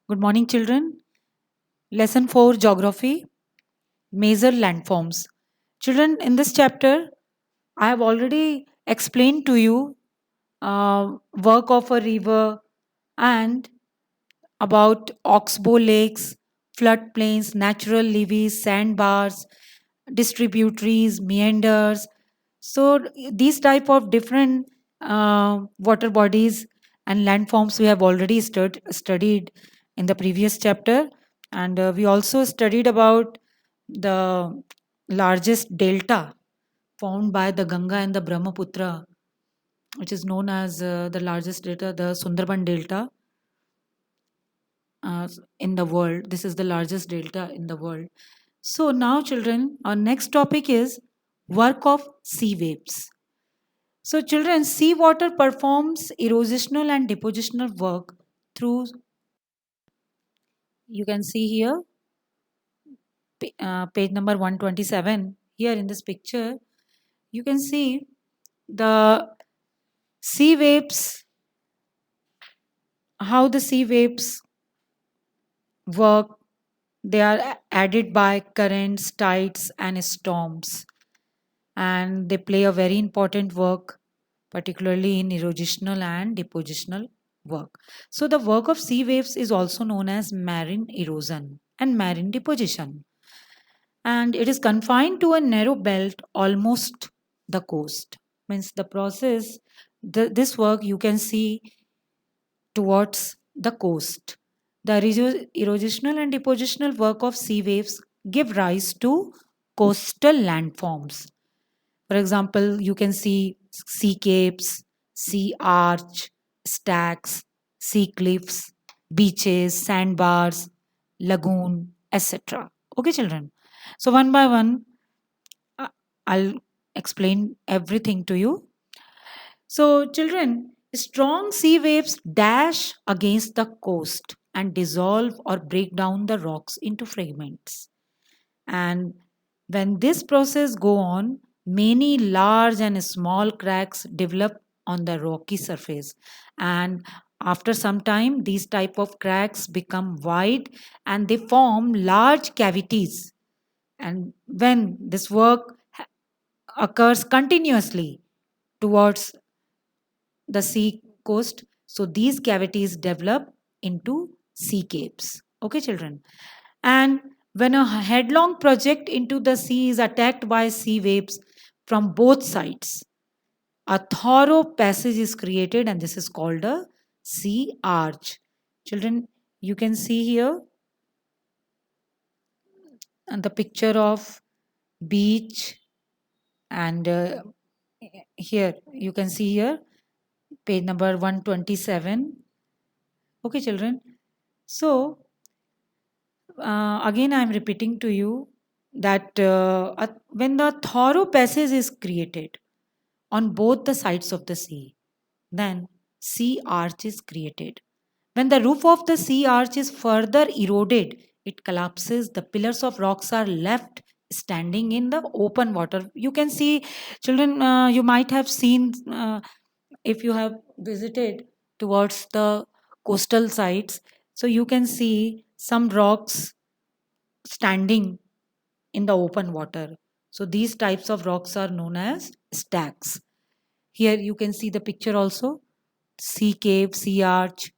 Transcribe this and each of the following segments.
Good morning, children. Lesson 4 Geography Major Landforms. Children, in this chapter, I have already explained to you work of a river and about oxbow lakes, floodplains, natural levees, sandbars, distributaries, meanders. So these type of different water bodies and landforms we have already studied in the previous chapter, and we also studied about the largest delta found by the Ganga and the Brahmaputra, which is known as the largest delta, the Sundarban Delta in the world. This is the largest delta in the world. So now, children, our next topic is work of sea waves. So, children, seawater performs erosional and depositional work through, you can see here, page number 127. Here in this picture, you can see the sea waves, how the sea waves work. They are added by currents, tides, and storms, and they play a very important work, particularly in erosional and depositional work. So, the work of sea waves is also known as marine erosion and marine deposition, and it is confined to a narrow belt almost the coast. Means the process, this work you can see towards the coast. The erosional and depositional work of sea waves give rise to coastal landforms. For example, you can see sea capes, sea arch, stacks, sea cliffs, beaches, sandbars, lagoon, etc. Okay, children. So, one by one, I'll explain everything to you. So, children, strong sea waves dash against the coast and dissolve or break down the rocks into fragments. And when this process go on, many large and small cracks develop on the rocky surface. And after some time, these type of cracks become wide and they form large cavities. And when this work occurs continuously towards the sea coast, so these cavities develop into sea capes. Okay, children. And when a headlong project into the sea is attacked by sea waves from both sides, a thorough passage is created, and this is called a sea arch. Children, you can see here and the picture of beach, and here you can see here page number 127. Okay, children. So, again, I am repeating to you that when the thorough passage is created on both the sides of the sea, then sea arch is created. When the roof of the sea arch is further eroded, it collapses. The pillars of rocks are left standing in the open water. You can see, children, you might have seen if you have visited towards the coastal sites. So you can see some rocks standing in the open water. So these types of rocks are known as stacks. Here you can see the picture also, sea cave, sea arch,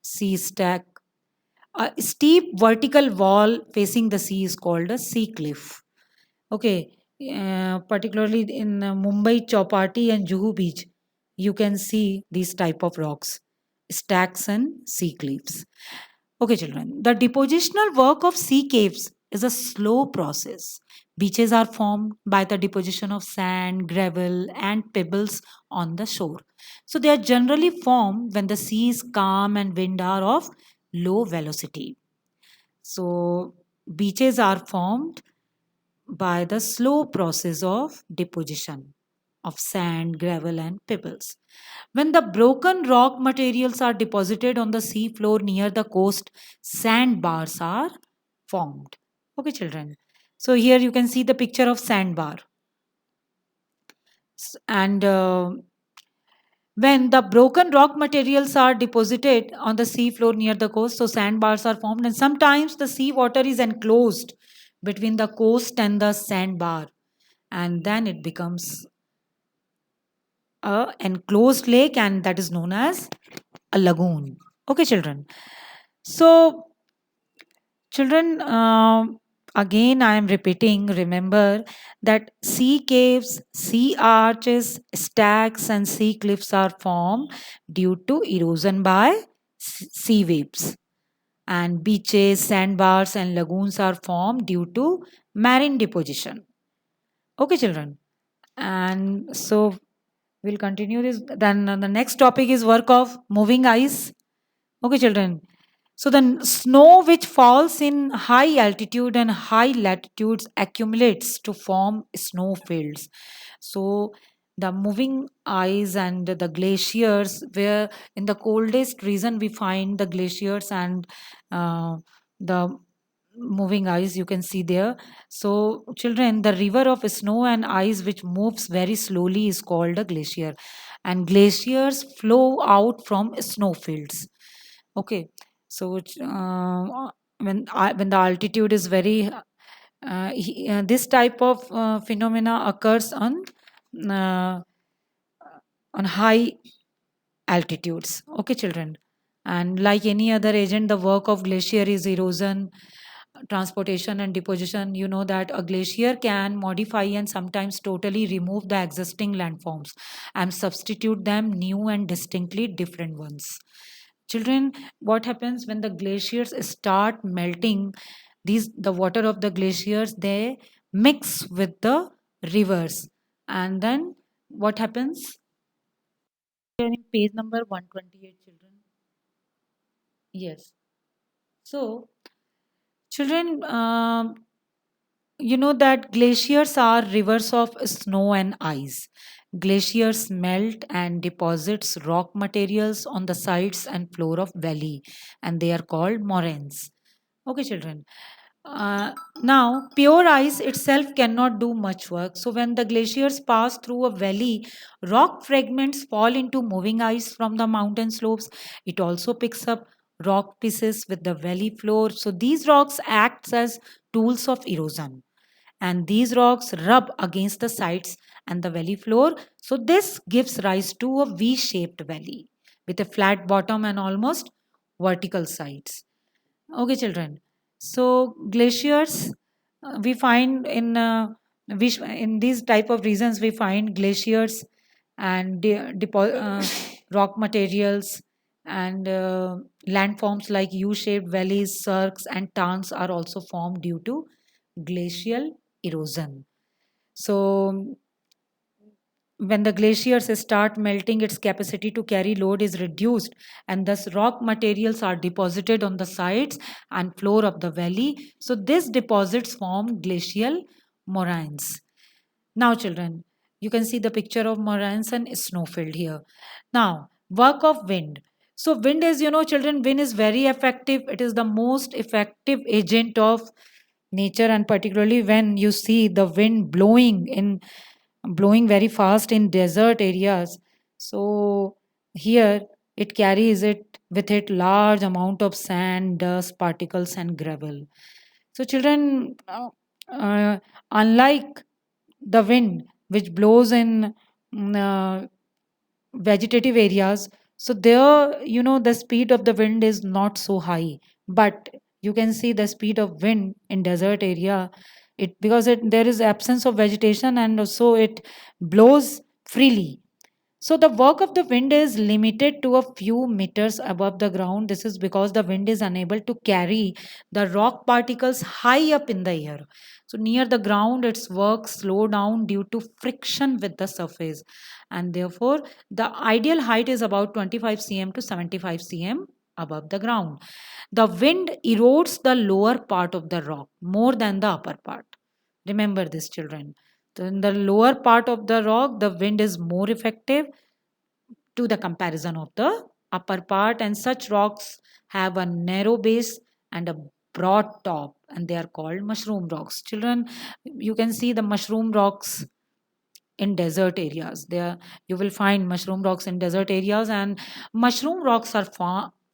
sea stack. A steep vertical wall facing the sea is called a sea cliff. Okay, particularly in Mumbai Chowpatty and Juhu Beach, you can see these type of rocks, stacks and sea cliffs. Okay, children. The depositional work of sea caves is a slow process. Beaches are formed by the deposition of sand, gravel, and pebbles on the shore. So they are generally formed when the sea is calm and wind are of low velocity. So beaches are formed by the slow process of deposition of sand, gravel, and pebbles. When the broken rock materials are deposited on the sea floor near the coast, sandbars are formed. Okay, children. So here you can see the picture of sandbar. And when the broken rock materials are deposited on the sea floor near the coast, so sandbars are formed, and sometimes the sea water is enclosed between the coast and the sandbar, and then it becomes a enclosed lake, and that is known as a lagoon. Okay, children. So, children, again, I am repeating. Remember that sea caves, sea arches, stacks, and sea cliffs are formed due to erosion by sea waves. And beaches, sandbars, and lagoons are formed due to marine deposition. Okay, children. And so we'll continue this. Then the next topic is work of moving ice. Okay, children. So the snow which falls in high altitude and high latitudes accumulates to form snow fields. So the moving ice and the glaciers, where in the coldest region we find the glaciers and uh, the moving ice you can see there. So children, the river of snow and ice which moves very slowly is called a glacier, and glaciers flow out from snowfields. Okay, so when the altitude is very this type of phenomena occurs uh, on high altitudes. Okay, children. And like any other agent, the work of glacier is erosion, transportation, and deposition. You know that a glacier can modify and sometimes totally remove the existing landforms and substitute them new and distinctly different ones. Children, what happens when the glaciers start melting? These the water of the glaciers, they mix with the rivers, and then what happens? Here in page number 128, children. Yes. So, children, you know that glaciers are rivers of snow and ice. Glaciers melt and deposits rock materials on the sides and floor of valley, and they are called moraines. Okay, children. Now, pure ice itself cannot do much work. So, when the glaciers pass through a valley, rock fragments fall into moving ice from the mountain slopes. It also picks up rock pieces with the valley floor. So, these rocks act as tools of erosion, and these rocks rub against the sides and the valley floor. So, this gives rise to a V shaped valley with a flat bottom and almost vertical sides. Okay, children. So glaciers we find in these type of regions we find glaciers and rock materials and landforms like U-shaped valleys, cirques, and tarns are also formed due to glacial erosion. So when the glaciers start melting, its capacity to carry load is reduced, and thus rock materials are deposited on the sides and floor of the valley. So, these deposits form glacial moraines. Now, children, you can see the picture of moraines and snowfield here. Now, work of wind. So, wind is, you know, children, wind is very effective. It is the most effective agent of nature, and particularly when you see the wind blowing very fast in desert areas. So here it carries it with it large amount of sand, dust, particles, and gravel. So children, uh, unlike the wind which blows in vegetative areas, so there, you know, the speed of the wind is not so high, but you can see the speed of wind in desert area, it because there is absence of vegetation and so it blows freely. So the work of the wind is limited to a few meters above the ground. This is because the wind is unable to carry the rock particles high up in the air. So near the ground, its work slow down due to friction with the surface, and therefore the ideal height is about 25 cm to 75 cm above the ground. The wind erodes the lower part of the rock more than the upper part. Remember this, children. So in the lower part of the rock, the wind is more effective to the comparison of the upper part, and such rocks have a narrow base and a broad top, and they are called mushroom rocks. Children, you can see the mushroom rocks in desert areas. There you will find mushroom rocks in desert areas, and mushroom rocks are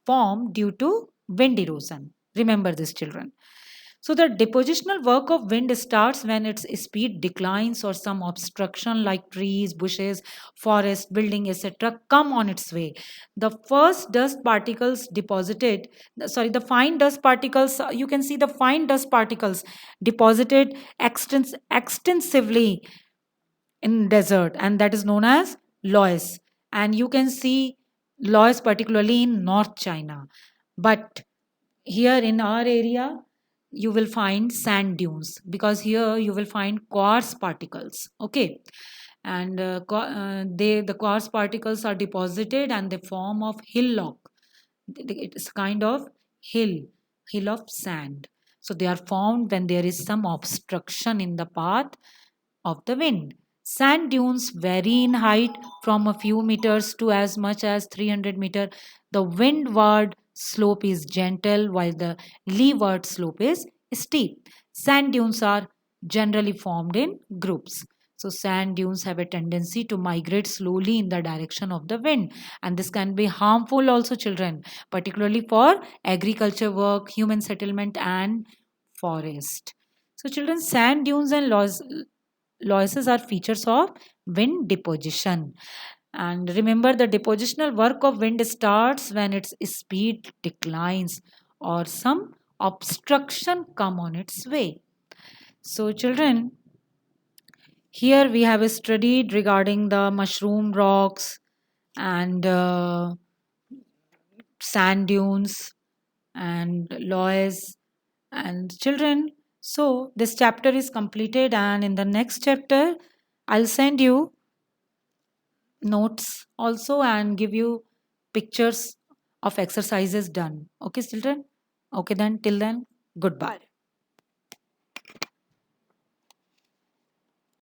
formed due to wind erosion. Remember this, children. So the depositional work of wind starts when its speed declines or some obstruction like trees, bushes, forest, building, etc. come on its way. The first dust particles deposited, sorry, the fine dust particles, you can see the fine dust particles deposited extensively in desert, and that is known as loess. And you can see loess particularly in North China. But here in our area, you will find sand dunes, because here you will find quartz particles. Okay, and the quartz particles are deposited and they form of hillock. It's kind of hill hill of sand. So they are formed when there is some obstruction in the path of the wind. Sand dunes vary in height from a few meters to as much as 300 meters. The windward slope is gentle while the leeward slope is steep. Sand dunes are generally formed in groups. So, sand dunes have a tendency to migrate slowly in the direction of the wind, and this can be harmful also, children, particularly for agriculture work, human settlement, and forest. So, children, sand dunes and loess are features of wind deposition. And remember, the depositional work of wind starts when its speed declines or some obstruction come on its way. So, children, here we have studied regarding the mushroom rocks and sand dunes and loess and children. So this chapter is completed, and in the next chapter, I'll send you notes also and give you pictures of exercises done. Okay, children? Okay, then, till then, goodbye.